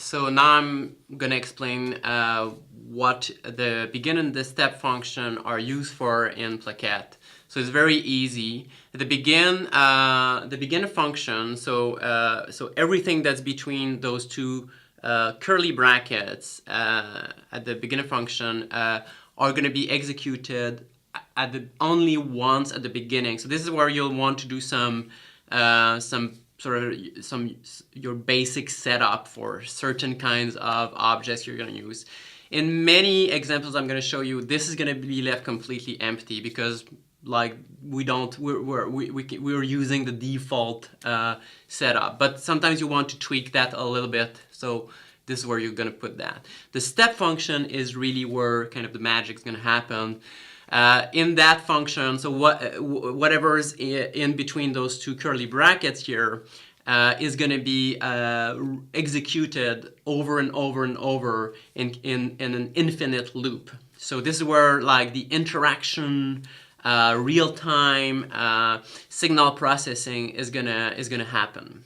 So now I'm going to explain what the begin and the step function are used for in Plaquette. So it's very easy. The begin function, so everything that's between those two curly brackets at the beginner function are going to be executed only once at the beginning. So this is where you'll want to do some your basic setup for certain kinds of objects you're going to use. In many examples I'm going to show you, this is going to be left completely empty because like we're using the default setup. But sometimes you want to tweak that a little bit, so this is where you're going to put that. The step function is really where kind of the magic is going to happen. In that function, so whatever's in between those two curly brackets here is going to be executed over and over and over in an infinite loop. So this is where like the interaction, real-time signal processing is gonna happen.